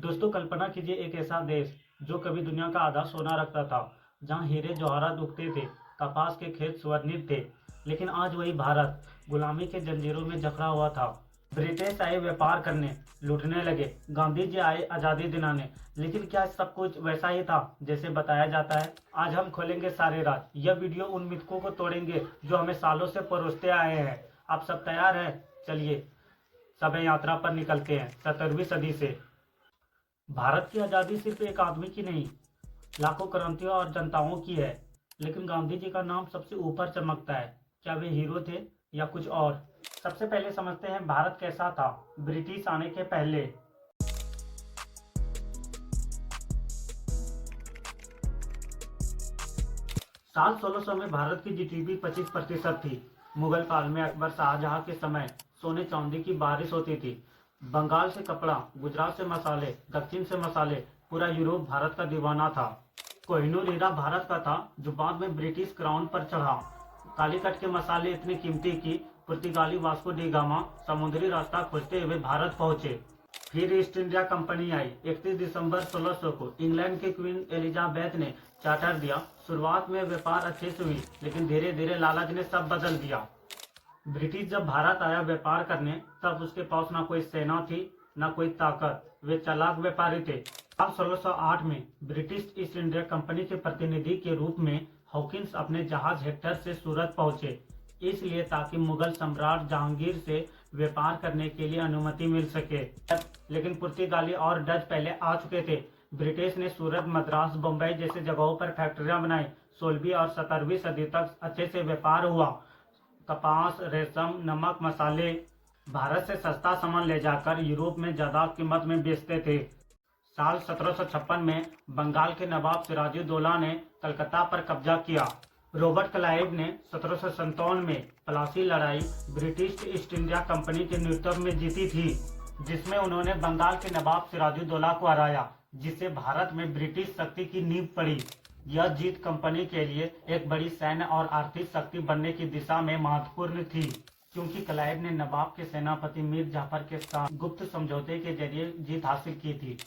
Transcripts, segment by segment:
दोस्तों कल्पना कीजिए एक ऐसा देश जो कभी दुनिया का आधा सोना रखता था, जहां हीरे जवाहरात उगते थे, कपास के खेत स्वर्णित थे। लेकिन आज वही भारत गुलामी के जंजीरों में जकड़ा हुआ था। ब्रिटिश आए व्यापार करने, लूटने लगे। गांधी जी आए आजादी दिलाने। लेकिन क्या सब कुछ वैसा ही था जैसे बताया जाता है? आज हम खोलेंगे सारे राज। यह वीडियो उन मिथकों को तोड़ेंगे जो हमें सालों से परोसते आए हैं। आप सब तैयार हैं? चलिए सब यात्रा पर निकलते हैं 17वीं सदी से। भारत की आज़ादी सिर्फ एक आदमी की नहीं, लाखों क्रांतियों और जनताओं की है। लेकिन गांधी जी का नाम सबसे ऊपर चमकता है। क्या वे हीरो थे या कुछ और? सबसे पहले समझते हैं भारत कैसा था ब्रिटिश आने के पहले। साल 1600 में भारत की जीडीपी 25% थी। मुगल काल में अकबर शाहजहां के समय सोने चांदी की बारिश होती थी। बंगाल से कपड़ा, गुजरात से मसाले, दक्षिण से मसाले, पूरा यूरोप भारत का दीवाना था। कोहिनूर हीरा भारत का था जो बाद में ब्रिटिश क्राउन पर चढ़ा। कालीकट के मसाले इतनी कीमती कि पुर्तगाली वास्को डी गामा समुद्री रास्ता खोजते हुए भारत पहुंचे। फिर ईस्ट इंडिया कंपनी आई। 31 दिसंबर 1600 को इंग्लैंड की क्वीन एलिजाबेथ ने चार्टर दिया। शुरुआत में व्यापार अच्छे से हुई, लेकिन धीरे धीरे लालच ने सब बदल दिया। ब्रिटिश जब भारत आया व्यापार करने, तब उसके पास ना कोई सेना थी, ना कोई ताकत। वे चालाक व्यापारी थे। साल 1608 में ब्रिटिश ईस्ट इंडिया कंपनी के प्रतिनिधि के रूप में हॉकिंस अपने जहाज हेक्टर से सूरत पहुंचे, इसलिए ताकि मुगल सम्राट जहांगीर से व्यापार करने के लिए अनुमति मिल सके। लेकिन पुर्तगाली और डच पहले आ चुके थे। ब्रिटिश ने सूरत, मद्रास, बम्बई जैसे जगहों पर फैक्ट्रियां बनाई। 16वीं और 17वीं सदी तक अच्छे से व्यापार हुआ। कपास, रेशम, नमक, मसाले भारत से सस्ता सामान ले जाकर यूरोप में ज्यादा कीमत में बेचते थे। साल 1756 में बंगाल के नवाब सिराजुद्दौला ने कलकत्ता पर कब्जा किया। रॉबर्ट क्लाइव ने 1757 में प्लासी लड़ाई ब्रिटिश ईस्ट इंडिया कंपनी के नेतृत्व में जीती थी, जिसमें उन्होंने बंगाल के नवाब सिराजुद्दौला को हराया, जिससे भारत में ब्रिटिश शक्ति की नींव पड़ी। यह जीत कंपनी के लिए एक बड़ी सैन्य और आर्थिक शक्ति बनने की दिशा में महत्वपूर्ण थी, क्योंकि क्लाइव ने नवाब के सेनापति मीर जाफर के साथ गुप्त समझौते के जरिए जीत हासिल की थी।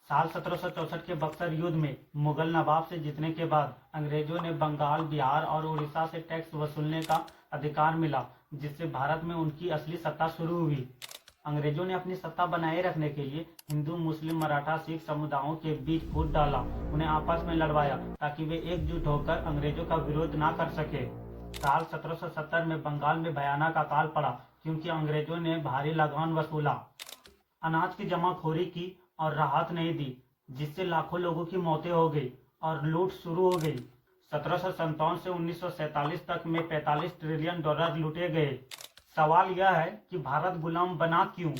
साल 1764 के बक्सर युद्ध में मुगल नवाब से जीतने के बाद अंग्रेजों ने बंगाल, बिहार और उड़ीसा से टैक्स वसूलने का अधिकार मिला, जिससे भारत में उनकी असली सत्ता शुरू हुई। अंग्रेजों ने अपनी सत्ता बनाए रखने के लिए हिंदू, मुस्लिम, मराठा, सिख समुदायों के बीच फूट डाला, उन्हें आपस में लड़वाया ताकि वे एकजुट होकर अंग्रेजों का विरोध न कर सके। साल 1770 में बंगाल में भयानक अकाल पड़ा, क्योंकि अंग्रेजों ने भारी लगान वसूला, अनाज की जमाखोरी की और राहत नहीं दी, जिससे लाखों लोगों की मौतें हो गई और लूट शुरू हो गई। 1757 से 1947 तक में 45 ट्रिलियन डॉलर लूटे गए। सवाल यह है कि भारत गुलाम बना क्यों?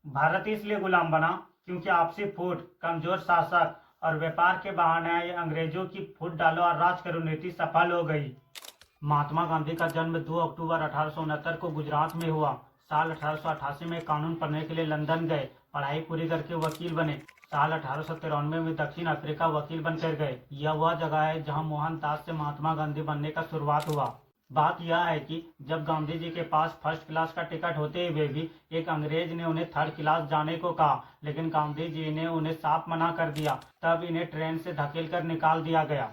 भारत इसलिए गुलाम बना क्योंकि आपसी फूट, कमजोर शासक और व्यापार के बहाने अंग्रेजों की फूट डालो और राज करो नीति सफल हो गई। महात्मा गांधी का जन्म 2 अक्टूबर 1869 को गुजरात में हुआ। साल 1888 में कानून पढ़ने के लिए लंदन गए, पढ़ाई पूरी करके वकील बने। साल 1893 में दक्षिण अफ्रीका वकील बनकर गए। यह वह जगह है जहां मोहनदास से महात्मा गांधी बनने का शुरुआत हुआ। बात यह है कि जब गांधी जी के पास फर्स्ट क्लास का टिकट होते हुए भी एक अंग्रेज ने उन्हें थर्ड क्लास जाने को कहा, लेकिन गांधी जी ने उन्हें साफ मना कर दिया। तब इन्हें ट्रेन से धकेल कर निकाल दिया गया।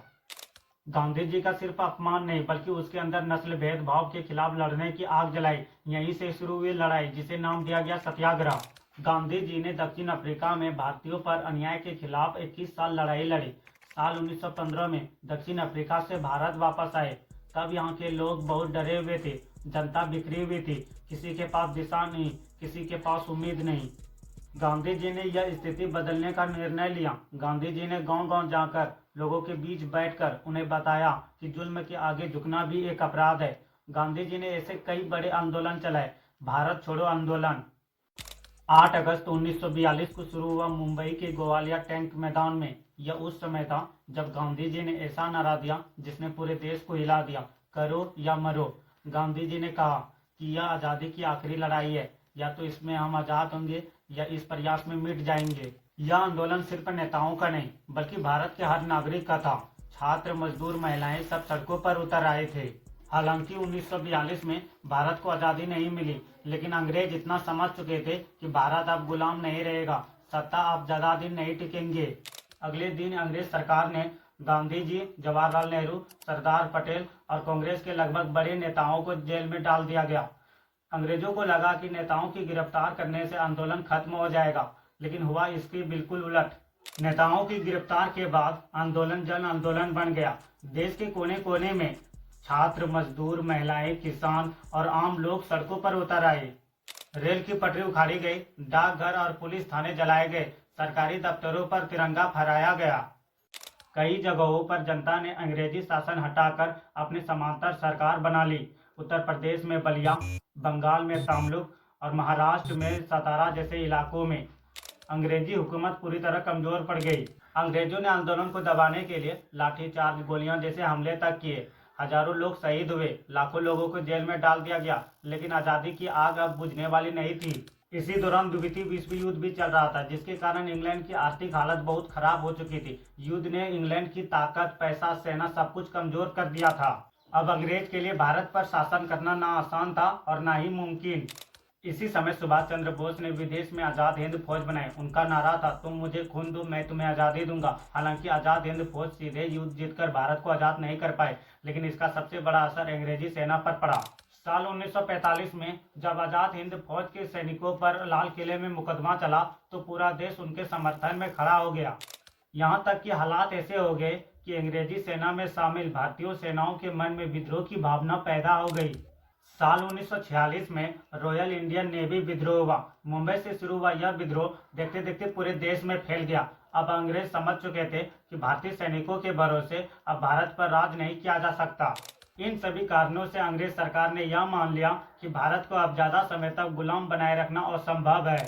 गांधी जी का सिर्फ अपमान नहीं, बल्कि उसके अंदर नस्ल भेदभाव के खिलाफ लड़ने की आग जलाई। यहीं से शुरू हुई लड़ाई, जिसे नाम दिया गया सत्याग्रह। गांधी जी ने दक्षिण अफ्रीका में भारतीयों पर अन्याय के खिलाफ 21 साल लड़ाई लड़ी। साल 1915 में दक्षिण अफ्रीका से भारत वापस आए। तब यहाँ के लोग बहुत डरे हुए थे, जनता बिखरी हुई थी, किसी के पास दिशा नहीं, किसी के पास उम्मीद नहीं। गांधी जी ने यह स्थिति बदलने का निर्णय लिया। गांधी जी ने गांव-गांव जाकर लोगों के बीच बैठकर उन्हें बताया कि जुल्म के आगे झुकना भी एक अपराध है। गांधी जी ने ऐसे कई बड़े आंदोलन चलाए। भारत छोड़ो आंदोलन 8 अगस्त 1942 को शुरू हुआ मुंबई के ग्वालियर टैंक मैदान में। यह उस समय था जब गांधी जी ने ऐसा नारा दिया जिसने पूरे देश को हिला दिया, करो या मरो। गांधी जी ने कहा कि यह आज़ादी की आखिरी लड़ाई है, या तो इसमें हम आज़ाद होंगे या इस प्रयास में मिट जाएंगे। यह आंदोलन सिर्फ नेताओं का नहीं, बल्कि भारत के हर नागरिक का था। छात्र, मजदूर, महिलाएं सब सड़कों पर उतर आए थे। हालांकि 1942 में भारत को आज़ादी नहीं मिली, लेकिन अंग्रेज इतना समझ चुके थे कि भारत अब गुलाम नहीं रहेगा। सत्ता अब ज्यादा दिन नहीं टिकेंगे। अगले दिन अंग्रेज सरकार ने गांधी जी, जवाहरलाल नेहरू, सरदार पटेल और कांग्रेस के लगभग बड़े नेताओं को जेल में डाल दिया गया। अंग्रेजों को लगा कि नेताओं की गिरफ्तार करने से आंदोलन खत्म हो जाएगा, लेकिन हुआ इसके बिल्कुल उलट। नेताओं की गिरफ्तार के बाद आंदोलन जन आंदोलन बन गया। देश के कोने कोने में छात्र, मजदूर, महिलाएं, किसान और आम लोग सड़कों पर उतर आए। रेल की पटरी उखाड़ी गई, डाकघर और पुलिस थाने जलाए गए, सरकारी दफ्तरों पर तिरंगा फहराया गया। कई जगहों पर जनता ने अंग्रेजी शासन हटाकर अपनी समांतर सरकार बना ली। उत्तर प्रदेश में बलिया, बंगाल में तमलुक और महाराष्ट्र में सतारा जैसे इलाकों में अंग्रेजी हुकूमत पूरी तरह कमजोर पड़ गई। अंग्रेजों ने आंदोलन को दबाने के लिए लाठीचार्ज, गोलियां जैसे हमले तक किए। हजारों लोग शहीद हुए, लाखों लोगों को जेल में डाल दिया गया, लेकिन आजादी की आग अब बुझने वाली नहीं थी। इसी दौरान द्वितीय विश्व युद्ध भी चल रहा था, जिसके कारण इंग्लैंड की आर्थिक हालत बहुत खराब हो चुकी थी। युद्ध ने इंग्लैंड की ताकत, पैसा, सेना सब कुछ कमजोर कर दिया था। अब अंग्रेज के लिए भारत पर शासन करना ना आसान था और ना ही मुमकिन। इसी समय सुभाष चंद्र बोस ने विदेश में आजाद हिंद फौज बनाई। उनका नारा था, तुम मुझे खून दो, मैं तुम्हें आजादी दूंगा। हालांकि आजाद हिंद फौज सीधे युद्ध जीतकर भारत को आजाद नहीं कर पाए, लेकिन इसका सबसे बड़ा असर अंग्रेजी सेना पर पड़ा। साल 1945 में जब आजाद हिंद फौज के सैनिकों पर लाल किले में मुकदमा चला, तो पूरा देश उनके समर्थन में खड़ा हो गया। यहाँ तक कि हालात ऐसे हो गए कि अंग्रेजी सेना में शामिल भारतीय सेनाओं के मन में विद्रोह की भावना पैदा हो गई। साल 1946 में रॉयल इंडियन नेवी विद्रोह हुआ। मुंबई से शुरू हुआ यह विद्रोह देखते देखते पूरे देश में फैल गया। अब अंग्रेज समझ चुके थे कि भारतीय सैनिकों के भरोसे अब भारत पर राज नहीं किया जा सकता। इन सभी कारणों से अंग्रेज सरकार ने यह मान लिया कि भारत को अब ज्यादा समय तक गुलाम बनाए रखना असंभव है।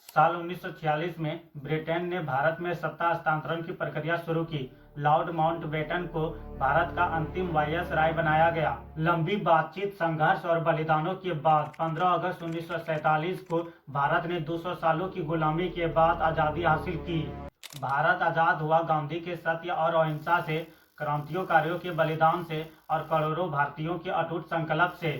साल 1946 में ब्रिटेन ने भारत में सत्ता हस्तांतरण की प्रक्रिया शुरू की। लॉर्ड माउंटबेटन को भारत का अंतिम वायसराय बनाया गया। लंबी बातचीत, संघर्ष और बलिदानों के बाद 15 अगस्त 1947 को भारत ने 200 सालों की गुलामी के बाद आजादी हासिल की। भारत आजाद हुआ गांधी के सत्य और अहिंसा से, क्रांतिकारियों के बलिदान से और करोड़ों भारतीयों के अटूट संकल्प से।